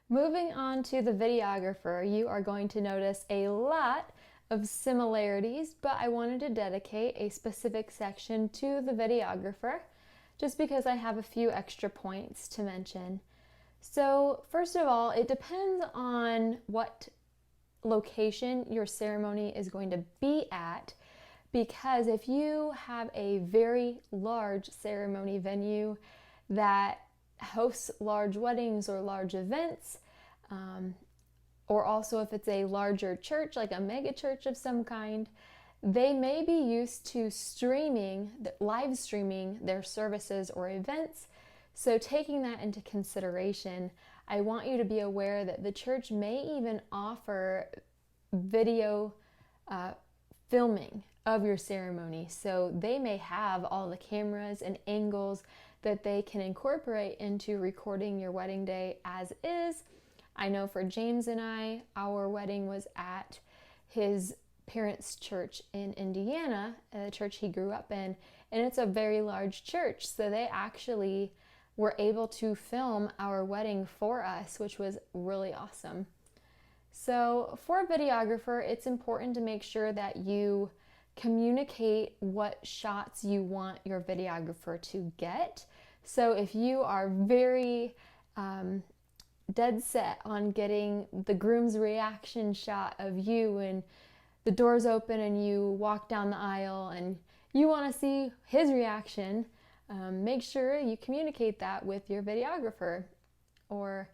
Moving on to the videographer, you are going to notice a lot of similarities, but I wanted to dedicate a specific section to the videographer just because I have a few extra points to mention. So, first of all, it depends on what location your ceremony is going to be at, because if you have a very large ceremony venue that hosts large weddings or large events, or also if it's a larger church, like a mega church of some kind, they may be used to live streaming their services or events. So taking that into consideration, I want you to be aware that the church may even offer video filming of your ceremony. So they may have all the cameras and angles that they can incorporate into recording your wedding day as is. I know for James and I, our wedding was at his parents' church in Indiana, the church he grew up in, and it's a very large church. So they actually were able to film our wedding for us, which was really awesome. So for a videographer, it's important to make sure that you communicate what shots you want your videographer to get. So if you are very dead set on getting the groom's reaction shot of you and the doors open and you walk down the aisle and you want to see his reaction, make sure you communicate that with your videographer, or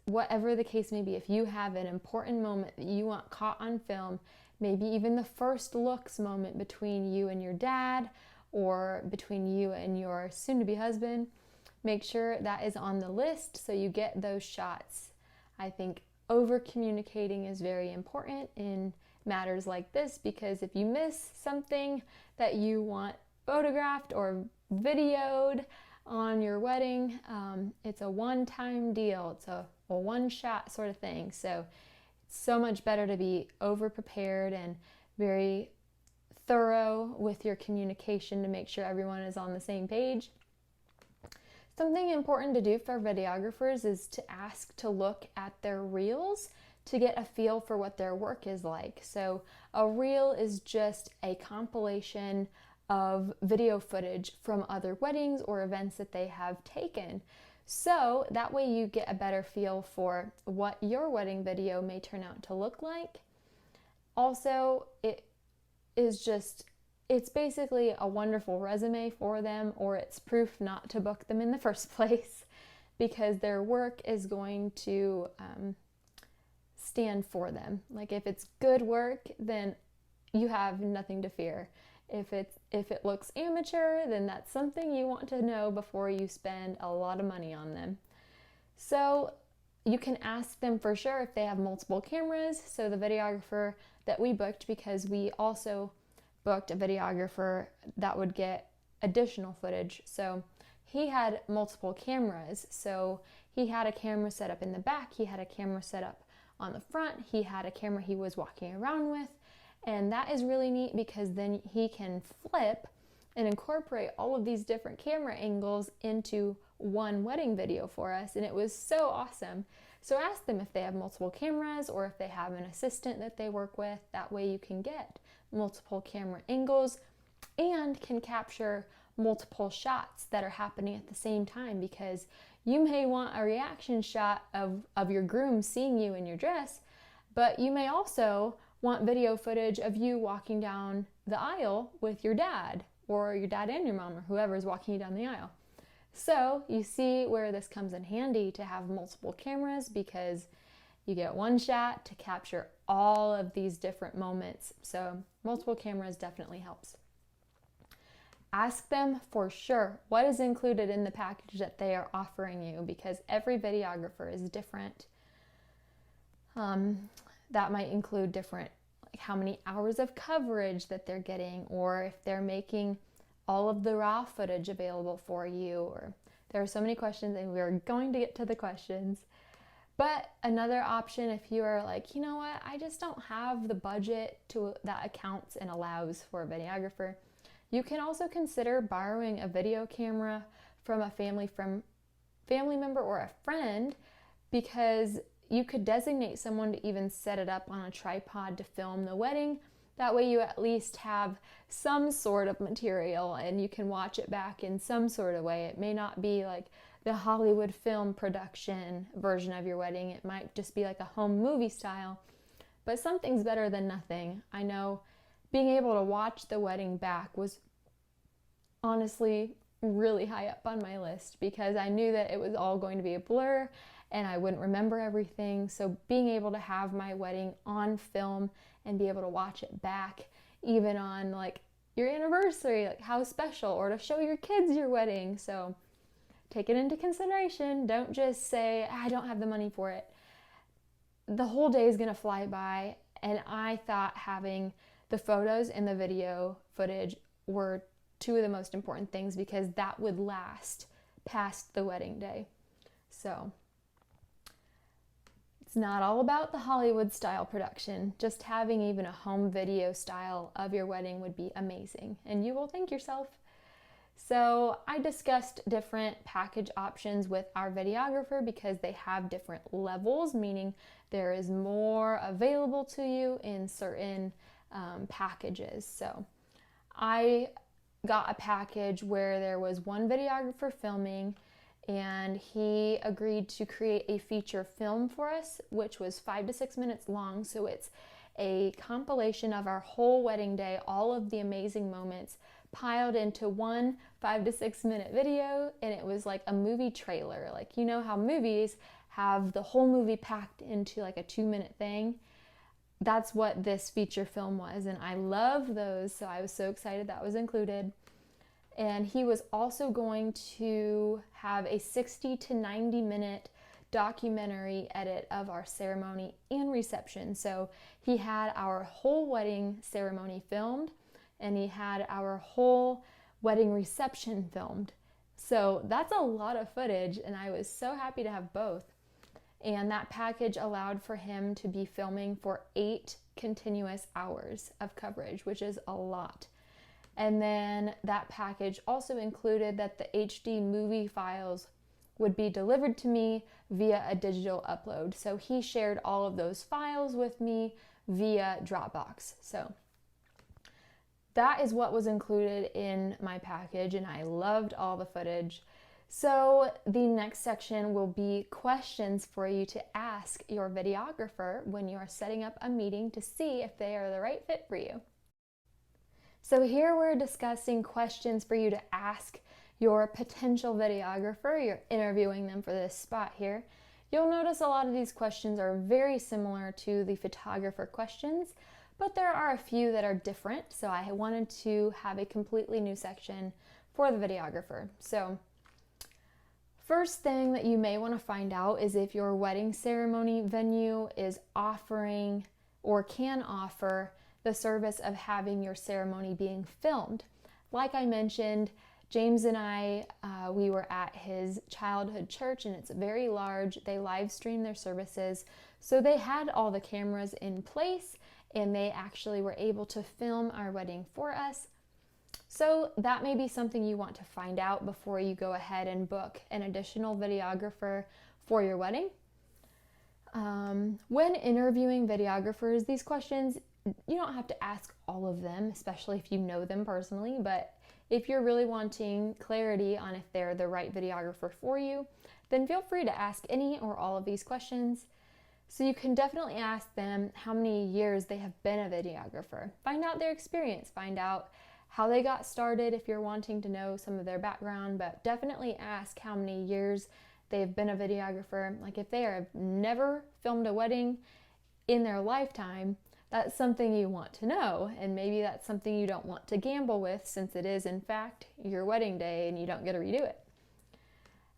whatever the case may be. If you have an important moment that you want caught on film, maybe even the first looks moment between you and your dad or between you and your soon-to-be husband, make sure that is on the list so you get those shots. I think over communicating is very important in matters like this, because if you miss something that you want photographed or videoed on your wedding, it's a one-time deal. It's a one-shot sort of thing. So it's so much better to be over-prepared and very thorough with your communication to make sure everyone is on the same page. Something important to do for videographers is to ask to look at their reels to get a feel for what their work is like. So a reel is just a compilation of video footage from other weddings or events that they have taken. So that way you get a better feel for what your wedding video may turn out to look like. Also, it's basically a wonderful resume for them, or it's proof not to book them in the first place, because their work is going to stand for them. Like if it's good work, then you have nothing to fear. If it looks amateur, then that's something you want to know before you spend a lot of money on them. So you can ask them for sure if they have multiple cameras. So the videographer that we booked, because we also booked a videographer that would get additional footage. So he had multiple cameras. So he had a camera set up in the back, he had a camera set up on the front, he had a camera he was walking around with. And that is really neat because then he can flip and incorporate all of these different camera angles into one wedding video for us. And it was so awesome. So ask them if they have multiple cameras or if they have an assistant that they work with. That way you can get multiple camera angles and can capture multiple shots that are happening at the same time, because you may want a reaction shot of your groom seeing you in your dress, but you may also want video footage of you walking down the aisle with your dad, or your dad and your mom, or whoever is walking you down the aisle. So you see where this comes in handy to have multiple cameras, because you get one shot to capture all of these different moments. So multiple cameras definitely helps. Ask them for sure what is included in the package that they are offering you, because every videographer is different. That might include different, like how many hours of coverage that they're getting, or if they're making all of the raw footage available for you. Or there are so many questions, and we're going to get to the questions. But another option, if you are like, you know what, I just don't have the budget that accounts and allows for a videographer, you can also consider borrowing a video camera from a family family member or a friend, because you could designate someone to even set it up on a tripod to film the wedding. That way you at least have some sort of material and you can watch it back in some sort of way. It may not be like the Hollywood film production version of your wedding. It might just be like a home movie style, but something's better than nothing. I know being able to watch the wedding back was honestly really high up on my list because I knew that it was all going to be a blur and I wouldn't remember everything. So being able to have my wedding on film and be able to watch it back, even on like your anniversary, like how special, or to show your kids your wedding. So take it into consideration. Don't just say, I don't have the money for it. The whole day is gonna fly by, and I thought having the photos and the video footage were two of the most important things because that would last past the wedding day. So it's not all about the Hollywood style production. Just having even a home video style of your wedding would be amazing, and you will thank yourself. So I discussed different package options with our videographer because they have different levels, meaning there is more available to you in certain packages. So I got a package where there was one videographer filming, and he agreed to create a feature film for us, which was 5 to 6 minutes long. So it's a compilation of our whole wedding day, all of the amazing moments piled into one 5 to 6 minute video. And it was like a movie trailer. Like, you know how movies have the whole movie packed into like a 2-minute thing? That's what this feature film was, and I love those, so I was so excited that was included. And he was also going to have a 60 to 90 minute documentary edit of our ceremony and reception. So he had our whole wedding ceremony filmed, and he had our whole wedding reception filmed. So that's a lot of footage, and I was so happy to have both. And that package allowed for him to be filming for 8 continuous hours of coverage, which is a lot. And then that package also included that the HD movie files would be delivered to me via a digital upload. So he shared all of those files with me via Dropbox. So that is what was included in my package, and I loved all the footage. So the next section will be questions for you to ask your videographer when you are setting up a meeting to see if they are the right fit for you. So here we're discussing questions for you to ask your potential videographer. You're interviewing them for this spot here. You'll notice a lot of these questions are very similar to the photographer questions, but there are a few that are different. So I wanted to have a completely new section for the videographer. So first thing that you may want to find out is if your wedding ceremony venue is offering or can offer the service of having your ceremony being filmed. Like I mentioned, James and I, we were at his childhood church, and it's very large. They live stream their services. So they had all the cameras in place, and they actually were able to film our wedding for us. So that may be something you want to find out before you go ahead and book an additional videographer for your wedding. When interviewing videographers, these questions, you don't have to ask all of them, especially if you know them personally, but if you're really wanting clarity on if they're the right videographer for you, then feel free to ask any or all of these questions. So you can definitely ask them how many years they have been a videographer. Find out their experience, find out how they got started if you're wanting to know some of their background, but definitely ask how many years they've been a videographer. Like if they have never filmed a wedding in their lifetime, that's something you want to know, and maybe that's something you don't want to gamble with since it is in fact your wedding day and you don't get to redo it.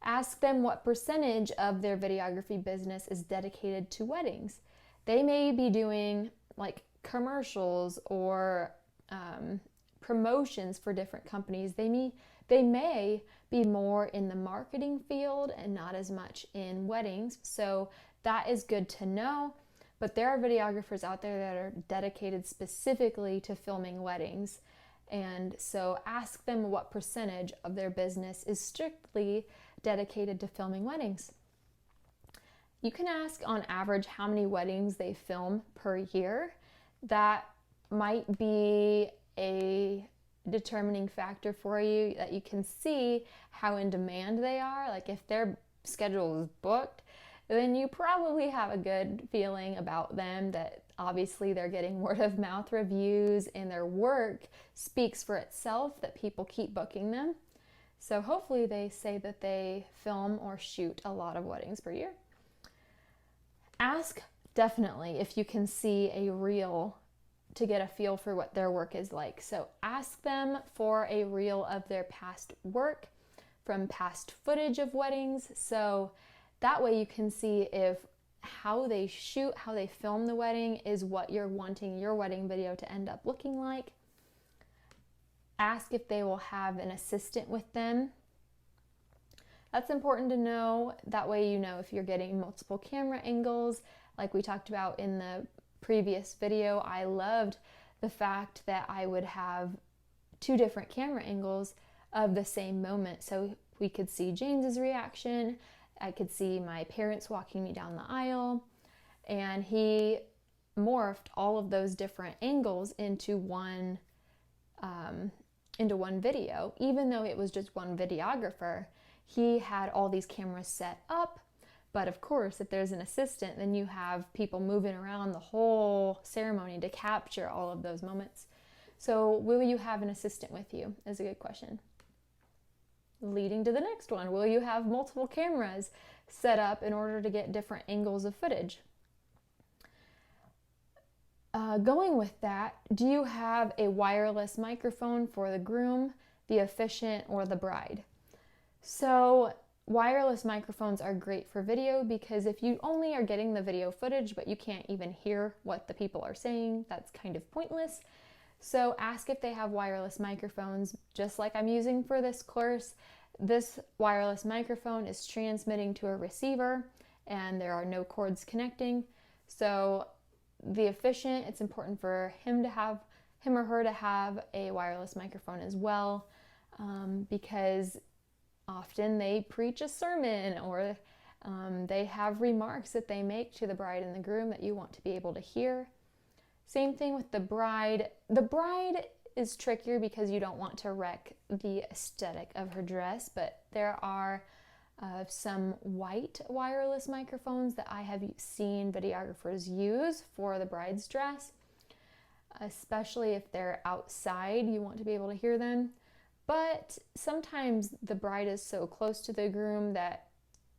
Ask them what percentage of their videography business is dedicated to weddings. They may be doing like commercials or promotions for different companies. They may be more in the marketing field and not as much in weddings, so that is good to know. But there are videographers out there that are dedicated specifically to filming weddings. And so ask them what percentage of their business is strictly dedicated to filming weddings. You can ask on average how many weddings they film per year. That might be a determining factor for you, that you can see how in demand they are. Like if their schedule is booked, then you probably have a good feeling about them, that obviously they're getting word of mouth reviews and their work speaks for itself, that people keep booking them. So hopefully they say that they film or shoot a lot of weddings per year. Ask definitely if you can see a reel to get a feel for what their work is like. So ask them for a reel of their past work from past footage of weddings. So that way you can see if how they shoot, how they film the wedding is what you're wanting your wedding video to end up looking like. Ask if they will have an assistant with them. That's important to know. That way you know if you're getting multiple camera angles. Like we talked about in the previous video, I loved the fact that I would have 2 different camera angles of the same moment. So we could see James's reaction, I could see my parents walking me down the aisle, and he morphed all of those different angles into one video. Even though it was just one videographer, he had all these cameras set up. But of course, if there's an assistant, then you have people moving around the whole ceremony to capture all of those moments. So will you have an assistant with you is a good question. Leading to the next one, will you have multiple cameras set up in order to get different angles of footage? Going with that, do you have a wireless microphone for the groom, the officiant, or the bride? So wireless microphones are great for video because if you only are getting the video footage but you can't even hear what the people are saying, that's kind of pointless. So ask if they have wireless microphones, just like I'm using for this course. This wireless microphone is transmitting to a receiver and there are no cords connecting. So the officiant, it's important for him or her to have a wireless microphone as well, because often they preach a sermon or they have remarks that they make to the bride and the groom that you want to be able to hear. Same thing with the bride. The bride is trickier because you don't want to wreck the aesthetic of her dress, but there are some white wireless microphones that I have seen videographers use for the bride's dress, especially if they're outside, you want to be able to hear them. But sometimes the bride is so close to the groom that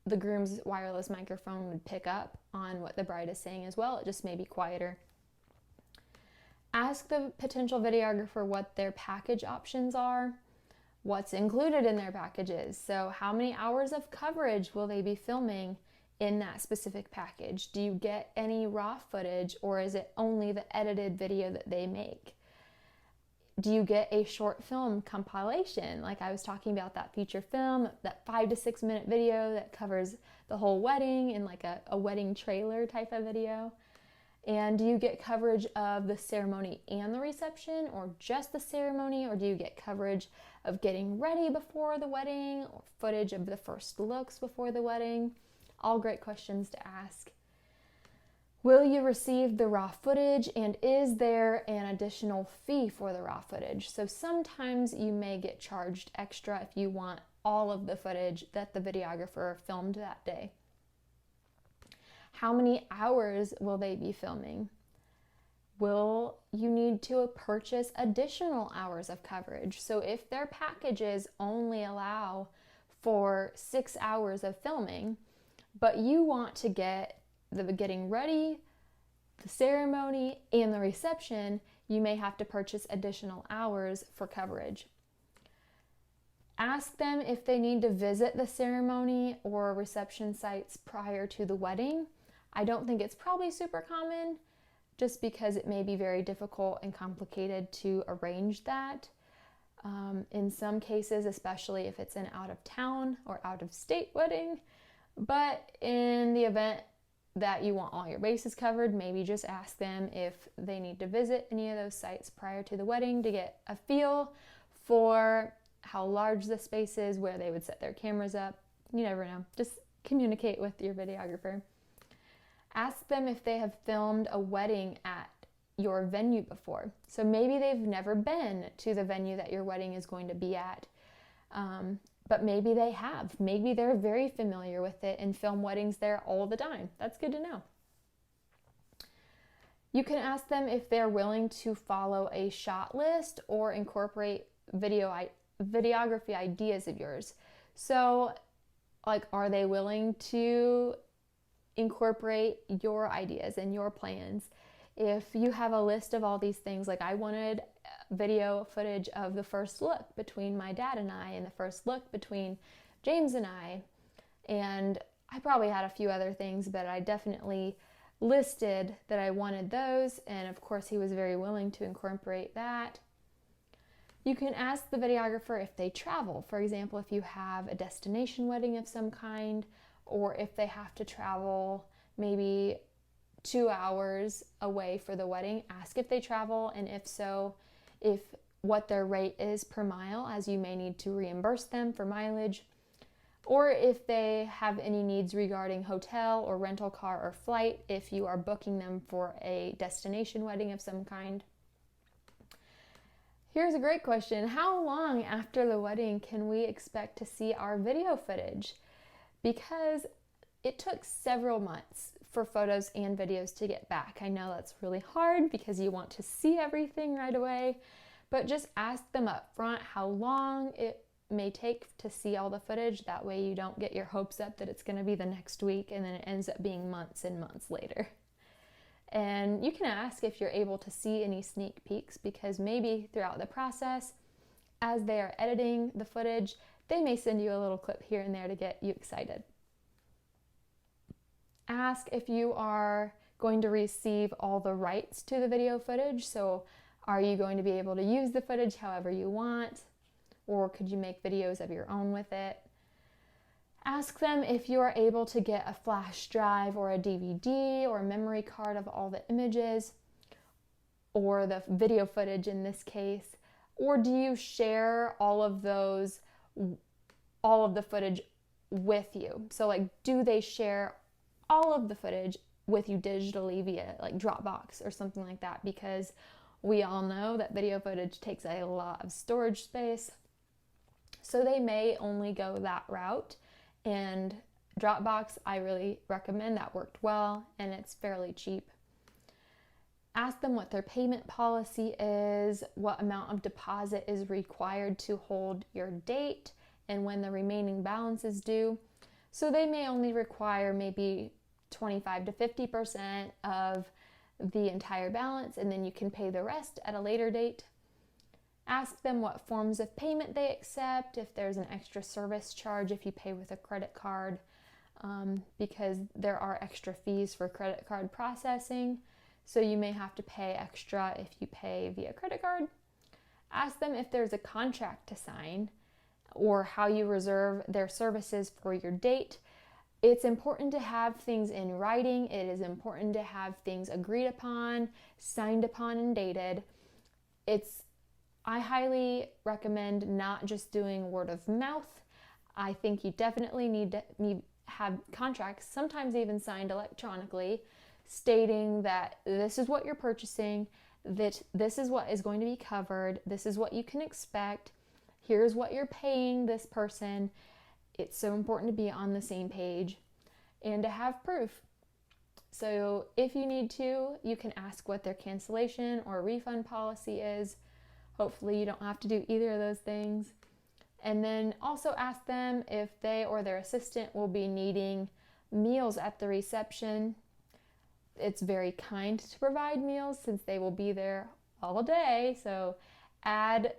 the groom's wireless microphone would pick up on what the bride is saying as well. It just may be quieter. Ask the potential videographer what their package options are, what's included in their packages. So how many hours of coverage will they be filming in that specific package? Do you get any raw footage, or is it only the edited video that they make? Do you get a short film compilation? Like I was talking about that feature film, that 5 to 6 minute video that covers the whole wedding in like a wedding trailer type of video. And do you get coverage of the ceremony and the reception, or just the ceremony? Or do you get coverage of getting ready before the wedding, or footage of the first looks before the wedding? All great questions to ask. Will you receive the raw footage, and is there an additional fee for the raw footage? So sometimes you may get charged extra if you want all of the footage that the videographer filmed that day. How many hours will they be filming? Will you need to purchase additional hours of coverage? So if their packages only allow for 6 hours of filming, but you want to get the getting ready, the ceremony, and the reception, you may have to purchase additional hours for coverage. Ask them if they need to visit the ceremony or reception sites prior to the wedding. I don't think it's probably super common, just because it may be very difficult and complicated to arrange that. In some cases, especially if it's an out of town or out of state wedding. But in the event that you want all your bases covered, maybe just ask them if they need to visit any of those sites prior to the wedding to get a feel for how large the space is, where they would set their cameras up, You never know. Just communicate with your videographer. Ask them if they have filmed a wedding at your venue before. So maybe they've never been to the venue that your wedding is going to be at, but maybe they have. Maybe they're very familiar with it and film weddings there all the time. That's good to know. You can ask them if they're willing to follow a shot list or incorporate videography ideas of yours. So, like, are they willing to incorporate your ideas and your plans? If you have a list of all these things, like I wanted video footage of the first look between my dad and I, and the first look between James and I, and I probably had a few other things, but I definitely listed that I wanted those, and of course he was very willing to incorporate that. You can ask the videographer if they travel. For example, if you have a destination wedding of some kind, or if they have to travel maybe 2 hours away for the wedding, ask if they travel, and if so, if what their rate is per mile, as you may need to reimburse them for mileage, or if they have any needs regarding hotel or rental car or flight if you are booking them for a destination wedding of some kind. Here's a great question. How long after the wedding can we expect to see our video footage? Because it took several months for photos and videos to get back. I know that's really hard because you want to see everything right away, but just ask them up front how long it may take to see all the footage. That way you don't get your hopes up that it's going to be the next week and then it ends up being months and months later. And you can ask if you're able to see any sneak peeks, because maybe throughout the process, as they are editing the footage, they may send you a little clip here and there to get you excited. Ask if you are going to receive all the rights to the video footage. So are you going to be able to use the footage however you want? Or could you make videos of your own with it? Ask them if you are able to get a flash drive or a DVD or a memory card of all the images, or the video footage in this case. Or do you share all of the footage with you? So like, do they share all of the footage with you digitally via like Dropbox or something like that? Because we all know that video footage takes a lot of storage space. So they may only go that route, and Dropbox, I really recommend. That worked well and it's fairly cheap. Ask them what their payment policy is, what amount of deposit is required to hold your date, and when the remaining balance is due. So they may only require maybe 25 to 50% of the entire balance, and then you can pay the rest at a later date. Ask them what forms of payment they accept, if there's an extra service charge if you pay with a credit card, because there are extra fees for credit card processing, so you may have to pay extra if you pay via credit card. Ask them if there's a contract to sign, or how you reserve their services for your date. It's important to have things in writing. It is important to have things agreed upon, signed upon, and dated. I highly recommend not just doing word of mouth. I think you definitely need to have contracts, sometimes even signed electronically, stating that this is what you're purchasing, that this is what is going to be covered, this is what you can expect, here's what you're paying this person. It's so important to be on the same page and to have proof. So if you need to, you can ask what their cancellation or refund policy is. Hopefully you don't have to do either of those things. And then also ask them if they or their assistant will be needing meals at the reception. It's very kind to provide meals since they will be there all day, so add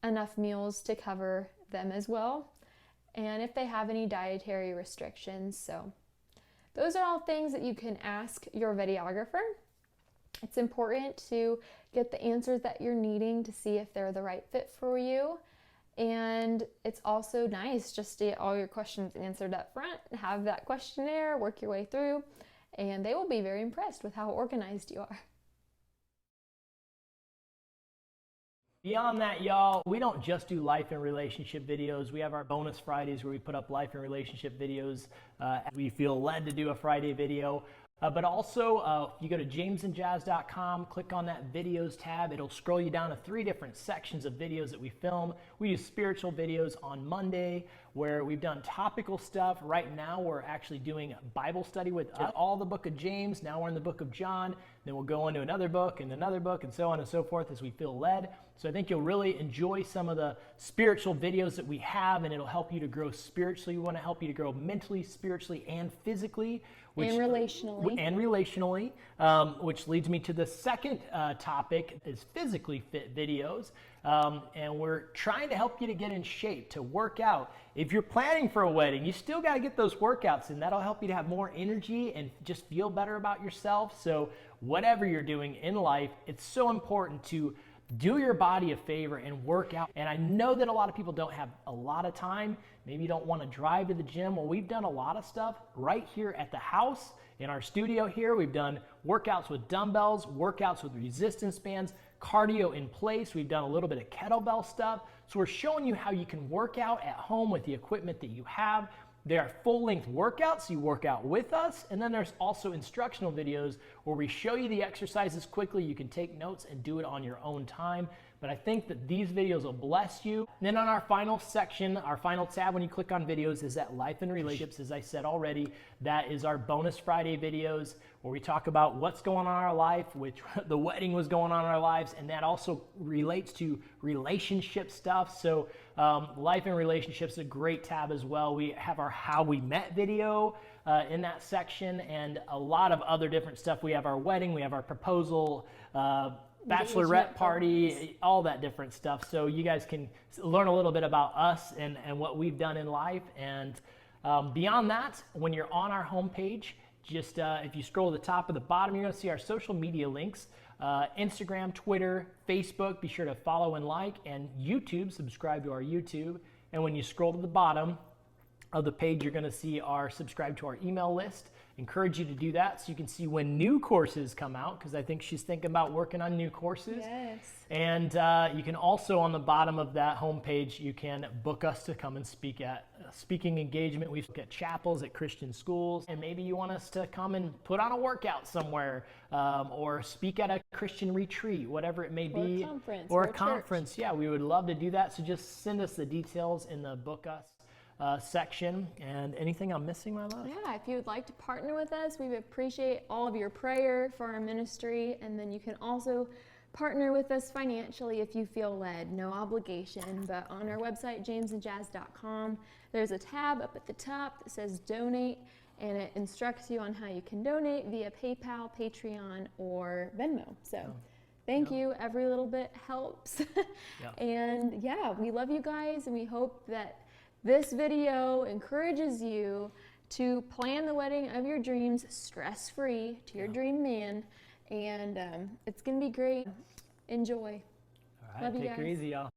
enough meals to cover them as well, and if they have any dietary restrictions. So those are all things that you can ask your videographer. It's important to get the answers that you're needing to see if they're the right fit for you. And it's also nice just to get all your questions answered up front, have that questionnaire, work your way through, and they will be very impressed with how organized you are. Beyond that, y'all, we don't just do life and relationship videos. We have our bonus Fridays where we put up life and relationship videos. We feel led to do a Friday video. But also, if you go to jamesandjazz.com, click on that videos tab, it'll scroll you down to 3 different sections of videos that we film. We do spiritual videos on Monday, where we've done topical stuff. Right now, we're actually doing a Bible study with all the book of James. Now we're in the book of John. Then we'll go into another book and so on and so forth as we feel led. So I think you'll really enjoy some of the spiritual videos that we have, and it'll help you to grow spiritually. We want to help you to grow mentally, spiritually, and physically. And relationally. Which leads me to the second topic is physically fit videos. And we're trying to help you to get in shape, to work out. If you're planning for a wedding, you still got to get those workouts in. That'll help you to have more energy and just feel better about yourself. So whatever you're doing in life, it's so important to do your body a favor and work out. And I know that a lot of people don't have a lot of time. Maybe you don't want to drive to the gym. Well, we've done a lot of stuff right here at the house, in our studio here. We've done workouts with dumbbells, workouts with resistance bands, cardio in place. We've done a little bit of kettlebell stuff. So we're showing you how you can work out at home with the equipment that you have. They are full-length workouts, so you work out with us. And then there's also instructional videos where we show you the exercises quickly. You can take notes and do it on your own time. But I think that these videos will bless you. And then on our final section, our final tab when you click on videos is that life and relationships. As I said already, that is our bonus Friday videos where we talk about what's going on in our life, which the wedding was going on in our lives, and that also relates to relationship stuff. So life and relationships is a great tab as well. We have our how we met video in that section, and a lot of other different stuff. We have our wedding, we have our proposal, bachelorette party, all that different stuff. So you guys can learn a little bit about us and what we've done in life. And beyond that, when you're on our homepage, just if you scroll to the top of the bottom, you're going to see our social media links. Instagram, Twitter, Facebook, be sure to follow and like, and YouTube, subscribe to our YouTube. And when you scroll to the bottom of the page, you're going to see our subscribe to our email list. Encourage you to do that so you can see when new courses come out, because I think she's thinking about working on new courses. Yes. And you can also, on the bottom of that homepage, you can book us to come and speak at speaking engagement. We look at chapels at Christian schools, and maybe you want us to come and put on a workout somewhere, or speak at a Christian retreat, whatever it may be. Or a conference. Yeah, we would love to do that. So just send us the details in the book us section. And anything I'm missing, my love? Yeah, if you would like to partner with us, we would appreciate all of your prayer for our ministry. And then you can also partner with us financially if you feel led. No obligation, but on our website, jamesandjazz.com, there's a tab up at the top that says donate, and it instructs you on how you can donate via PayPal, Patreon, or Venmo. So thank you. Every little bit helps. And yeah, we love you guys, and we hope that this video encourages you to plan the wedding of your dreams stress-free to your dream man, and it's going to be great. Enjoy. All right, Love you take guys. her easy, y'all.